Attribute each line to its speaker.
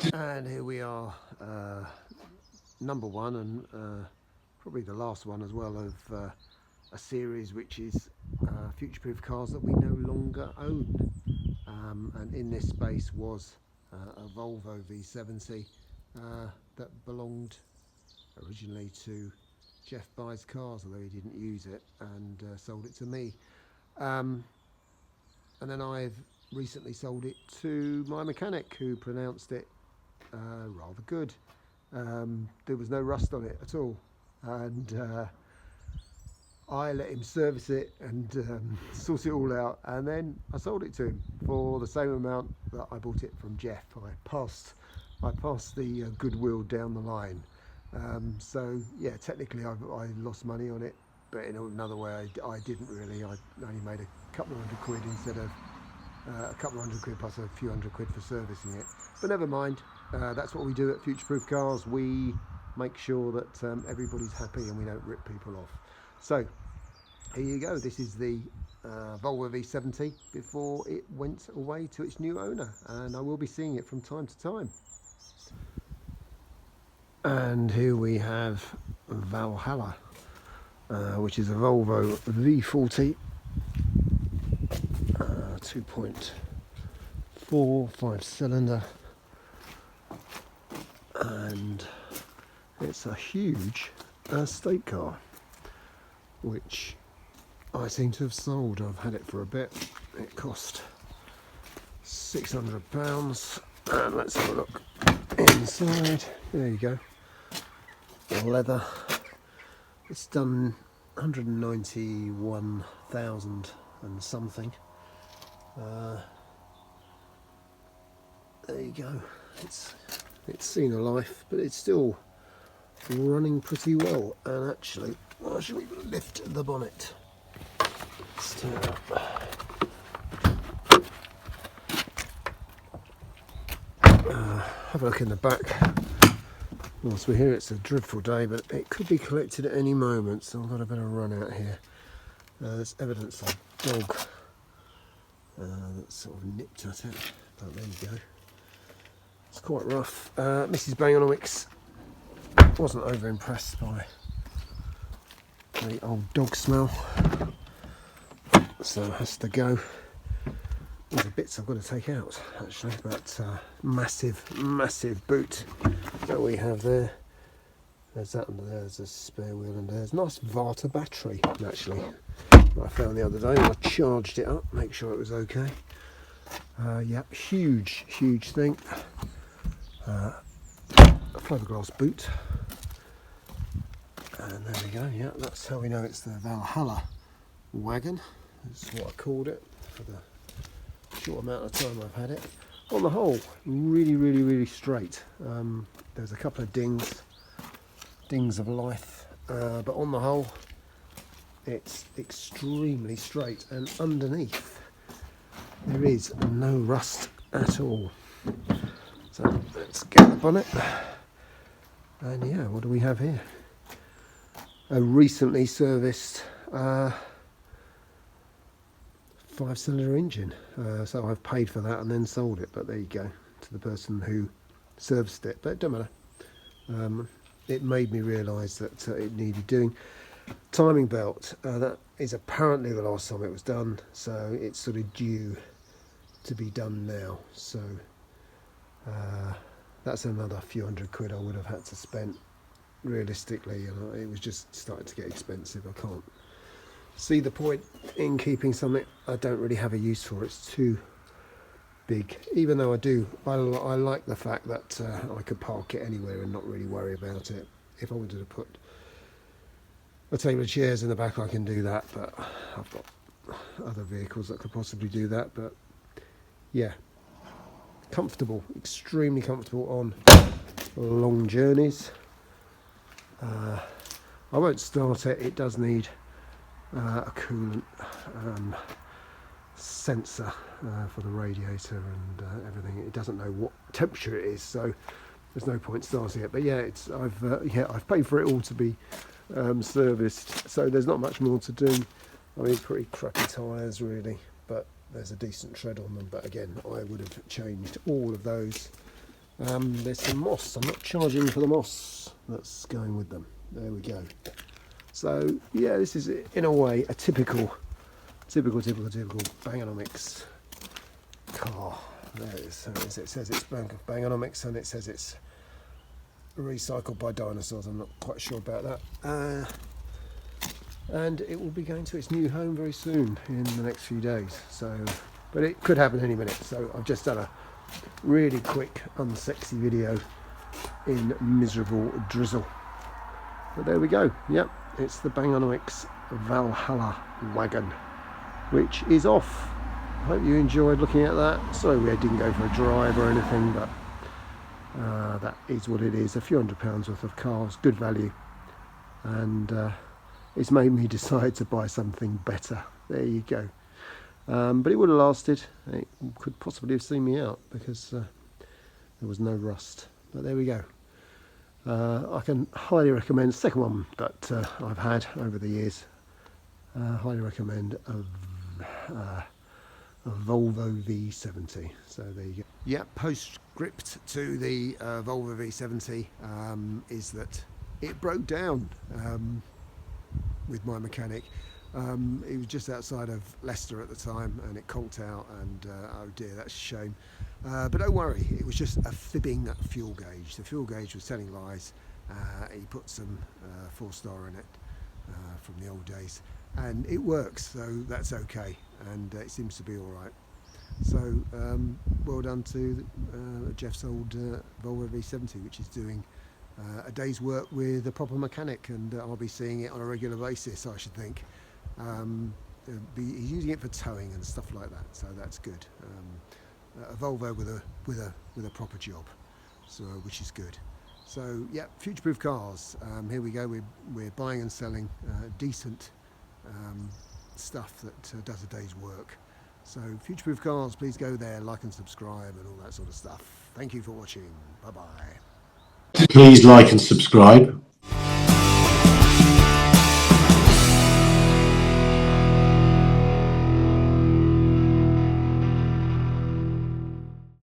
Speaker 1: And here we are, number one and probably the last one as well of a series which is future-proof cars that we no longer own. And in this space was a Volvo V70 that belonged originally to Geoff Buys Cars, although he didn't use it, and sold it to me. And then I've recently sold it to my mechanic, who pronounced it rather good. There was no rust on it at all, and I let him service it and sort it all out, and then I sold it to him for the same amount that I bought it from Geoff. I passed the goodwill down the line. So yeah, technically I lost money on it, but in another way I didn't really. I only made a couple of £100 instead of a couple of £100 plus a few £100 for servicing it. But never mind. That's what we do at Future Proof Cars. We make sure that everybody's happy and we don't rip people off. So here you go. This is the Volvo V70 before it went away to its new owner, and I will be seeing it from time to time. And here we have Valhalla, which is a Volvo V40, 2.4 5-cylinder, and it's a huge estate car, which I seem to have sold. I've had it for a bit. It cost £600, and let's have a look inside. There you go. Leather. It's done 191,000 and something. There you go. It's seen a life, but it's still running pretty well. And actually, should we lift the bonnet? Let's turn it up. Have a look in the back. Whilst we're here, it's a dreadful day, but it could be collected at any moment, so I've got a bit of run out here. There's evidence of a dog that sort of nipped at it, but there you go. It's quite rough. Mrs. Bang-on-a-Wicks wasn't over impressed by the old dog smell, so it has to go. These are bits I've got to take out actually, but massive boot that we have there. There's that under there, there's a spare wheel under there. There's a nice Varta battery actually that I found the other day, and I charged it up, make sure it was okay. Yeah, huge thing. A fiberglass boot, and there we go. Yeah, that's how we know it's the Valhalla wagon. That's what I called it for the short amount of time I've had it. On the whole, really straight. There's a couple of dings of life, but on the whole it's extremely straight, and underneath there is no rust at all. So let's get the bonnet, and yeah, what do we have here? A recently serviced 5-cylinder engine, so I've paid for that and then sold it, but there you go, to the person who serviced it. But it don't matter. It made me realise that it needed doing. Timing belt, that is apparently the last time it was done, so it's sort of due to be done now. So that's another few £100 I would have had to spend realistically, and it was just starting to get expensive. I can't see the point in keeping something I don't really have a use for. It's too big, even though I like the fact that I could park it anywhere and not really worry about it. If I wanted to put a table of chairs in the back, I can do that, but I've got other vehicles that could possibly do that. But yeah, comfortable, extremely comfortable on long journeys. I won't start it. It does need a coolant sensor for the radiator and everything. It doesn't know what temperature it is, so there's no point starting it. But yeah, I've paid for it all to be serviced, so there's not much more to do. I mean, pretty crappy tyres really, but there's a decent tread on them. But again, I would have changed all of those There's some moss. I'm not charging for the moss that's going with them. There we go. So yeah, this is in a way a typical Bang&Olufsen car. There it is. It says it's Bang&Olufsen and it says it's recycled by dinosaurs. I'm not quite sure about that. And it will be going to its new home very soon in the next few days. So, but it could happen any minute. So I've just done a really quick, unsexy video in miserable drizzle. But there we go. Yep, it's the Bang&Olufsen Valhalla wagon, which is off. I hope you enjoyed looking at that. Sorry we didn't go for a drive or anything, but that is what it is. A few £100 worth of cars, good value, and it's made me decide to buy something better. There you go. But it would have lasted. It could possibly have seen me out because there was no rust. But there we go. I can highly recommend the second one that I've had over the years. Highly recommend a Volvo V70. So there you go. Yeah, postscript to the Volvo V70 is that it broke down with my mechanic. It was just outside of Leicester at the time and it conked out, and oh dear, that's a shame. But don't worry, it was just a fibbing fuel gauge. The fuel gauge was telling lies. He put some 4-star in it from the old days, and it works, so that's okay, and it seems to be all right. So well done to Geoff's old Volvo V70, which is doing a day's work with a proper mechanic, and I'll be seeing it on a regular basis, I should think. He's using it for towing and stuff like that, so that's good. A Volvo with a proper job, so which is good. So yeah, future-proof cars. Here we go. We're buying and selling decent stuff that does a day's work. So future-proof cars, please go there, like and subscribe and all that sort of stuff. Thank you for watching. Bye bye.
Speaker 2: Please like and subscribe.